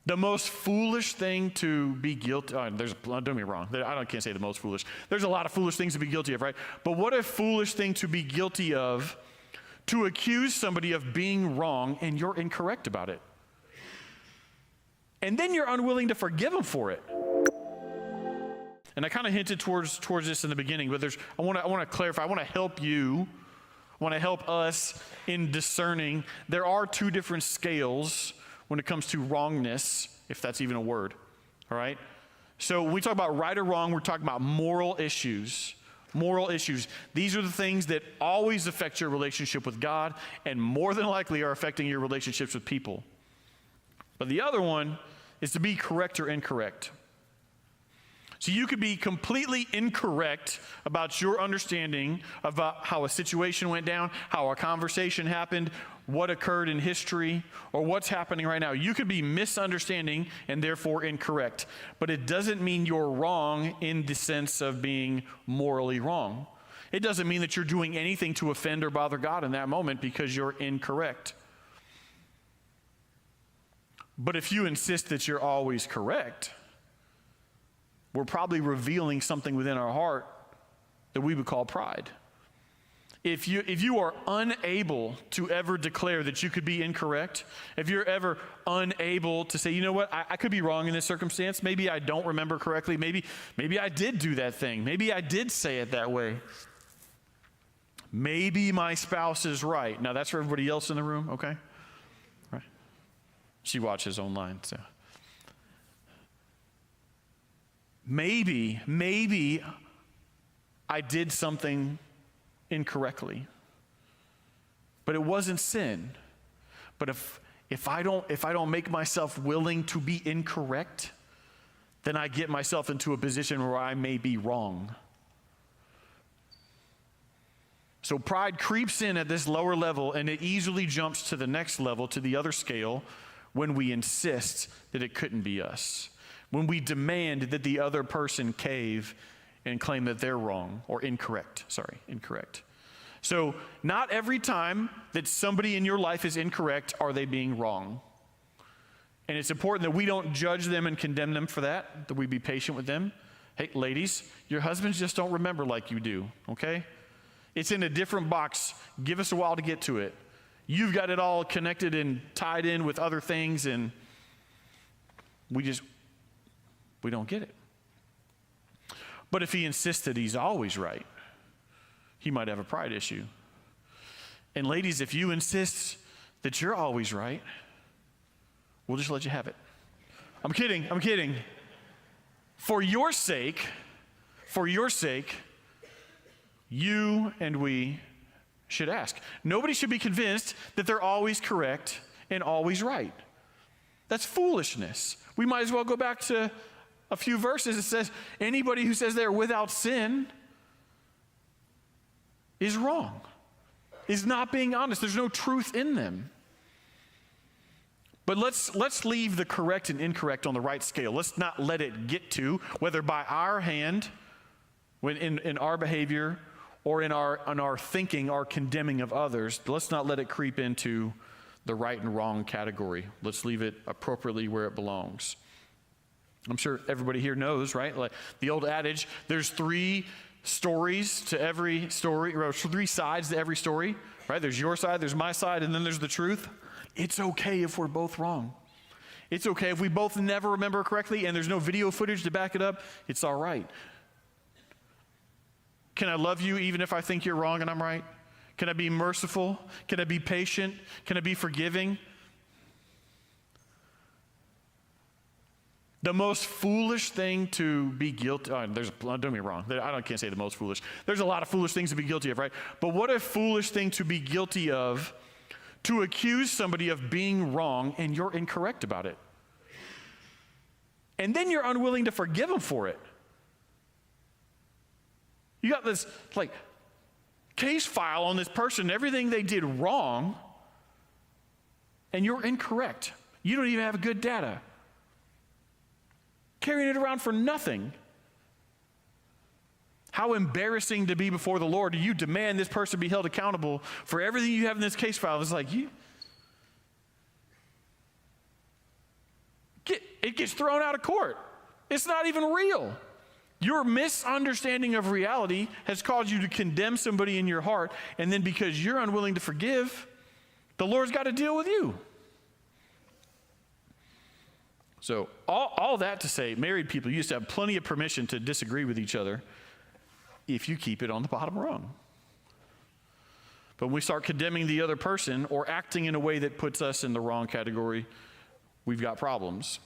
The most foolish thing to be guilty, don't get me wrong, I can't say the most foolish. There's a lot of foolish things to be guilty of, right? But what a foolish thing to be guilty of, to accuse somebody of being wrong and you're incorrect about it. And then you're unwilling to forgive them for it. And I kind of hinted towards this in the beginning, but I want to clarify, I want to help you, I want to help us in discerning. There are two different scales when it comes to wrongness, if that's even a word, all right? So when we talk about right or wrong, we're talking about moral issues. Moral issues. These are the things that always affect your relationship with God and more than likely are affecting your relationships with people. But the other one is to be correct or incorrect. So you could be completely incorrect about your understanding about how a situation went down, how a conversation happened, what occurred in history, or what's happening right now. You could be misunderstanding and therefore incorrect. But it doesn't mean you're wrong in the sense of being morally wrong. It doesn't mean that you're doing anything to offend or bother God in that moment because you're incorrect. But if you insist that you're always correct, we're probably revealing something within our heart that we would call pride. If you are unable to ever declare that you could be incorrect, if you're ever unable to say, you know what, I could be wrong in this circumstance. Maybe I don't remember correctly. Maybe I did do that thing. Maybe I did say it that way. Maybe my spouse is right. Now that's for everybody else in the room, okay? Right. She watches online, so. Maybe I did something incorrectly, but it wasn't sin. But if I don't make myself willing to be incorrect, then I get myself into a position where I may be wrong. So pride creeps in at this lower level, and it easily jumps to the next level, to the other scale, when we insist that it couldn't be us. When we demand that the other person cave and claim that they're wrong or incorrect. So not every time that somebody in your life is incorrect are they being wrong. And it's important that we don't judge them and condemn them for that we be patient with them. Hey, ladies, your husbands just don't remember like you do, okay? It's in a different box. Give us a while to get to it. You've got it all connected and tied in with other things, and we don't get it. But if he insists that he's always right, he might have a pride issue. And ladies, if you insist that you're always right, we'll just let you have it. I'm kidding. For your sake, you and we should ask. Nobody should be convinced that they're always correct and always right. That's foolishness. We might as well go back to a few verses. It says, anybody who says they're without sin is wrong, is not being honest. There's no truth in them. But let's leave the correct and incorrect on the right scale. Let's not let it get to, whether by our hand, when in our behavior, or in our thinking, our condemning of others, let's not let it creep into the right and wrong category. Let's leave it appropriately where it belongs. I'm sure everybody here knows, right? Like the old adage, there's three stories to every story, or three sides to every story, right? There's your side, there's my side, and then there's the truth. It's okay if we're both wrong. It's okay if we both never remember correctly and there's no video footage to back it up. It's all right. Can I love you even if I think you're wrong and I'm right? Can I be merciful? Can I be patient? Can I be forgiving? The most foolish thing to be guilty, don't get me wrong, I can't say the most foolish. There's a lot of foolish things to be guilty of, right? But what a foolish thing to be guilty of, to accuse somebody of being wrong and you're incorrect about it. And then you're unwilling to forgive them for it. You got this case file on this person, everything they did wrong, and you're incorrect. You don't even have good data. Carrying it around for nothing. How embarrassing to be before the Lord. You demand this person be held accountable for everything you have in this case file. It's like, it gets thrown out of court. It's not even real. Your misunderstanding of reality has caused you to condemn somebody in your heart, and then because you're unwilling to forgive, the Lord's got to deal with you. So all that to say, married people, you used to have plenty of permission to disagree with each other if you keep it on the bottom rung. But when we start condemning the other person or acting in a way that puts us in the wrong category, we've got problems.